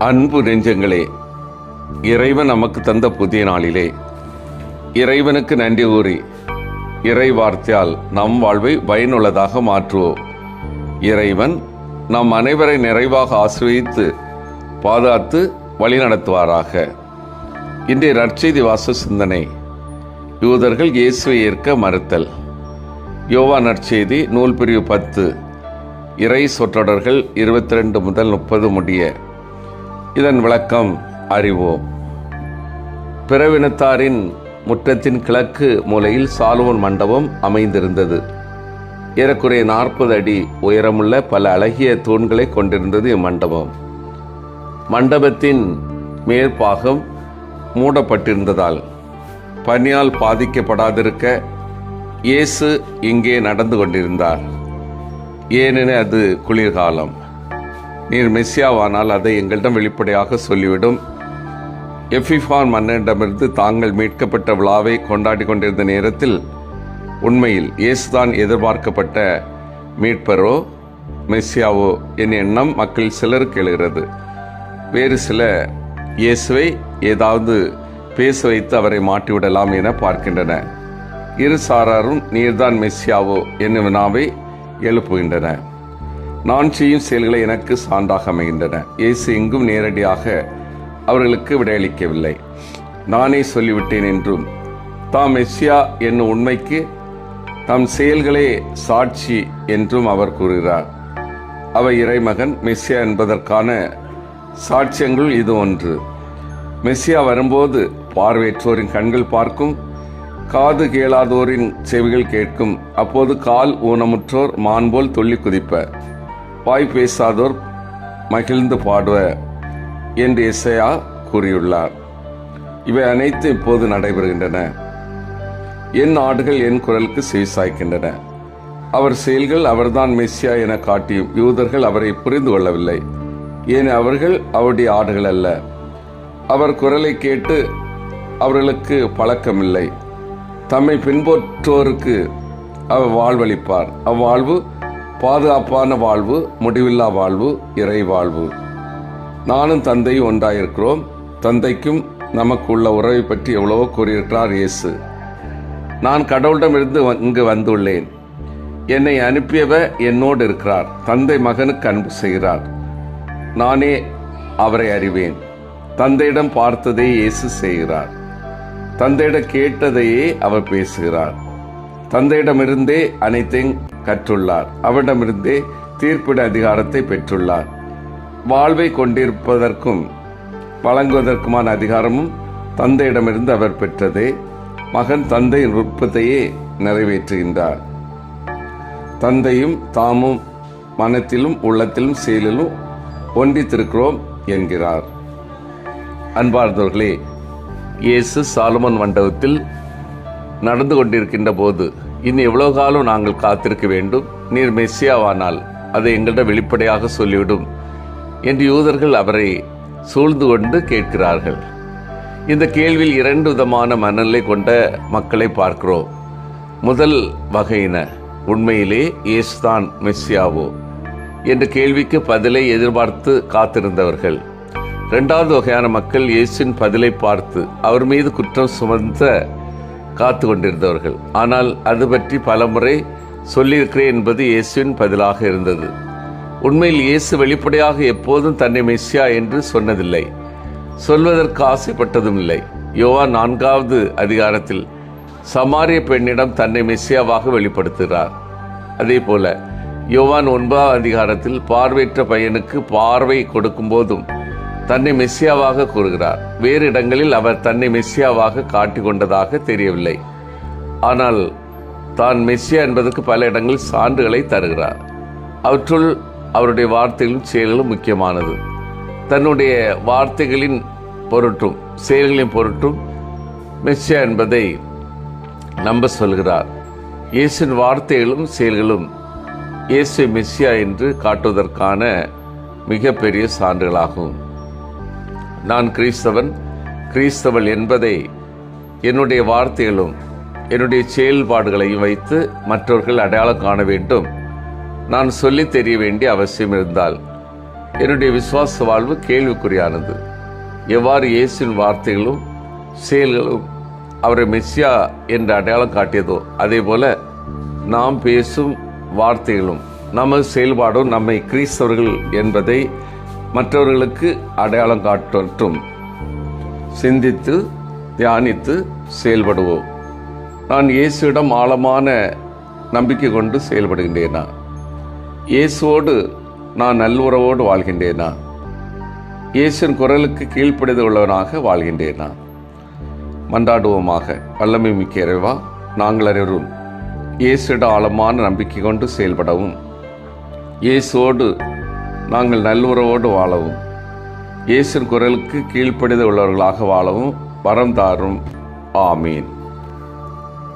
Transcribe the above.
அன்பு நெஞ்சங்களே, இறைவன் நமக்கு தந்த புதிய நாளிலே இறைவனுக்கு நன்றி கூறி இறை வார்த்தையால் நம் வாழ்வை பயனுள்ளதாக மாற்றுவோம். இறைவன் நம் அனைவரை நிறைவாக ஆசீர்வதித்து பாதுகாத்து வழிநடத்துவாராக. இன்றைய நற்செய்தி வாச சிந்தனை, யூதர்கள் இயேசுவை ஏற்க மறுத்தல். யோவான் நற்செய்தி நூல் பிரிவு 10, இறை சொற்றொடர்கள் 22 முதல் 30 முடிய. இதன் விளக்கம் அறிவோம். பிறவினத்தாரின் முற்றத்தின் கிழக்கு மூலையில் சாலமோன் மண்டபம் அமைந்திருந்தது. ஏறக்குறைய 40 அடி உயரமுள்ள பல அழகிய தூண்களை கொண்டிருந்தது இம்மண்டபம். மண்டபத்தின் மேற்பாகம் மூடப்பட்டிருந்ததால் பனியால் பாதிக்கப்படாதிருக்க இயேசு இங்கே நடந்து கொண்டிருந்தார். ஏனெனில் அது குளிர்காலம். நீர் மெஸ்ஸியாவானால் அதை எங்களிடம் வெளிப்படையாக சொல்லிவிடும். எப்பிஃபான் மன்னனிடமிருந்து தாங்கள் மீட்கப்பட்ட விழாவை கொண்டாடி கொண்டிருந்த நேரத்தில் உண்மையில் இயேசுதான் எதிர்பார்க்கப்பட்ட மீட்பரோ மெஸ்ஸியாவோ என் எண்ணம் மக்கள் சிலருக்கு எழுகிறது. வேறு சில இயேசுவை ஏதாவது பேச வைத்து அவரை மாட்டிவிடலாம் என பார்க்கின்றன. இரு சாராரும் நீர்தான் மெஸ்ஸியாவோ என்னும் வினாவை எழுப்புகின்றன. நான் செய்யும் செயல்களை எனக்கு சான்றாக அமைகின்றன. இயேசு எங்கும் நேரடியாக அவர்களுக்கு விடையளிக்கவில்லை. நானே சொல்லிவிட்டேன் என்றும் தாம் மெஸ்ஸியா என்னும் உண்மைக்கு தம் செயல்களே சாட்சி என்றும் அவர் கூறுகிறார். அவர் இறைமகன் மெஸ்ஸியா என்பதற்கான சாட்சியங்கள் இது ஒன்று. மெஸ்ஸியா வரும்போது பார்வையற்றோரின் கண்கள் பார்க்கும், காது கேளாதோரின் செவிகள் கேட்கும். அப்போது கால் ஊனமுற்றோர் மான் போல் துள்ளி குதிப்ப, வாய் பேசாதோர் மகிழ்ந்து பாடுவ என்று எசையா கூறியுள்ளார். இவை அனைத்து இப்போது நடைபெறுகின்றன. என் ஆடுகள் என் குரலுக்கு செவிசாய்க்கின்றன. அவர் செயல்கள் அவர்தான் மெஸ்ஸியா என காட்டியும் யூதர்கள் அவரை புரிந்து கொள்ளவில்லை. ஏன் அவர்கள் அவருடைய ஆடுகள் அல்ல. அவர் குரலை கேட்டு அவர்களுக்கு பழக்கமில்லை. தம்மை பின்பற்றோருக்கு அவர் வாழ்வளிப்பார். அவ்வாழ்வு பாதுகாப்பான வாழ்வு, முடிவில்லா வாழ்வு, இறை வாழ்வு. நானும் தந்தையும் ஒன்றாயிருக்கிறோம். தந்தைக்கும் நமக்கு உள்ள உறவை பற்றி எவ்வளவோ கூறியிருக்கிறார் இயேசு. நான் கடவுளிடமிருந்து இங்கு வந்துள்ளேன். என்னை அனுப்பியவர் என்னோடு இருக்கிறார். தந்தை மகனுக்கு அன்பு செய்கிறார். நானே அவரை அறிவேன். தந்தையிடம் பார்த்ததை இயேசு செய்கிறார். தந்தையிடம் கேட்டதையே அவர் பேசுகிறார். தந்தையிடமிருந்தே அனைத்தையும் கற்றுள்ளார். அவரிடமிருந்தே தீர்ப்பிட அதிகாரத்தை பெற்றுள்ளார். வாழ்வை கொண்டிருப்பதற்கும் வழங்குவதற்குமான அதிகாரமும் தந்தையிடமிருந்து அவர் பெற்றதே. மகன் தந்தையின் விருப்பத்தையே நிறைவேற்றுகின்றார். தந்தையும் தாமும் மனத்திலும் உள்ளத்திலும் செயலிலும் ஒன்றித்திருக்கிறோம் என்கிறார். அன்பார்ந்தவர்களே, இயேசு சாலமோன் மண்டபத்தில் நடந்து கொண்டிருக்கின்ற போது, இன்னும் எவ்வளவு காலம் நாங்கள் காத்திருக்க வேண்டும்? நீர் மெஸ்ஸியாவானால் அதை எங்களிடம் வெளிப்படையாக சொல்லிவிடும் என்று யூதர்கள் அவரை சூழ்ந்து கொண்டு கேட்கிறார்கள். இந்த கேள்வியில் 2 விதமான மனநிலை கொண்ட மக்களை பார்க்கிறோம். முதல் வகையினர் உண்மையிலே இயேசுதான் மெஸ்ஸியாவோ என்ற கேள்விக்கு பதிலை எதிர்பார்த்து காத்திருந்தவர்கள். 2வது வகையான மக்கள் இயேசுவின் பதிலை பார்த்து அவர் மீது குற்றம் சுமந்த காத்து கொண்டிருந்தவர்கள். ஆனால் அது பற்றி பலமுறை சொல்லியிருக்கிறேன் என்பது இயேசுவின் பதிலாக இருந்தது. உண்மையில் இயேசு வெளிப்படையாக எப்போதும் தன்னை மெஸ்ஸியா என்று சொன்னதில்லை, சொல்வதற்கு ஆசைப்பட்டதும் இல்லை. யோவான் 4வது அதிகாரத்தில் சமாரிய பெண்ணிடம் தன்னை மெஸ்ஸியாவாக வெளிப்படுத்துகிறார். அதே போல யோவான் 9வது அதிகாரத்தில் பார்வையற்ற பையனுக்கு பார்வை கொடுக்கும் போதும் தன்னை மெஸ்ஸியாவாக கூறுகிறார். வேறு இடங்களில் அவர் தன்னை மெஸ்ஸியாவாக காட்டிக் கொண்டதாக தெரியவில்லை. ஆனால் தான் மெஸ்ஸியா என்பதற்கு பல இடங்களில் சான்றுகளை தருகிறார். அவற்றுள் அவருடைய வார்த்தைகளும் செயல்களும் முக்கியமானது. தன்னுடைய வார்த்தைகளின் பொருட்டும் செயல்களின் பொருட்டும் மெஸ்ஸியா என்பதை நம்ப சொல்கிறார். இயேசுவின் வார்த்தைகளும் செயல்களும் இயேசு மெஸ்ஸியா என்று காட்டுவதற்கான மிகப்பெரிய சான்றுகளாகும். நான் கிறிஸ்தவள் என்பதை என்னுடைய வார்த்தைகளும் என்னுடைய செயல்பாடுகளையும் வைத்து மற்றவர்கள் அடையாளம் காண வேண்டும். நான் சொல்லி தெரிய வேண்டிய அவசியம் இருந்தால் என்னுடைய விசுவாச வாழ்வு கேள்விக்குறியானது. எவ்வாறு இயேசுவின் வார்த்தைகளும் செயல்களும் அவரை மெஸ்ஸியா என்று அடையாளம் காட்டியதோ, அதே போல நாம் பேசும் வார்த்தைகளும் நமது செயல்பாடும் நம்மை கிறிஸ்தவர்கள் என்பதை மற்றவர்களுக்கு அடையாளம் காட்டட்டும். சிந்தித்து தியானித்து செயல்படுவோம். நான் இயேசுவிடம் ஆழமான நம்பிக்கை கொண்டு செயல்படுகின்றேனா? இயேசுவோடு நான் நல்லுறவோடு வாழ்கின்றேனா? இயேசுவின் குரலுக்கு கீழ்ப்படிந்து உள்ளவனாக வாழ்கின்றேனா? மன்றாடுவோமாக. வல்லமை மிக்க இறைவா, நாங்கள் அனைவரும் இயேசுவிடம் ஆழமான நம்பிக்கை கொண்டு செயல்படவும், இயேசுவோடு நாங்கள் நல்லுறவோடு வாழவும், இயேசுவின் குரலுக்கு கீழ்ப்படிந்து உள்ளவர்களாக வாழவும் வரம் தாரும். ஆமீன்.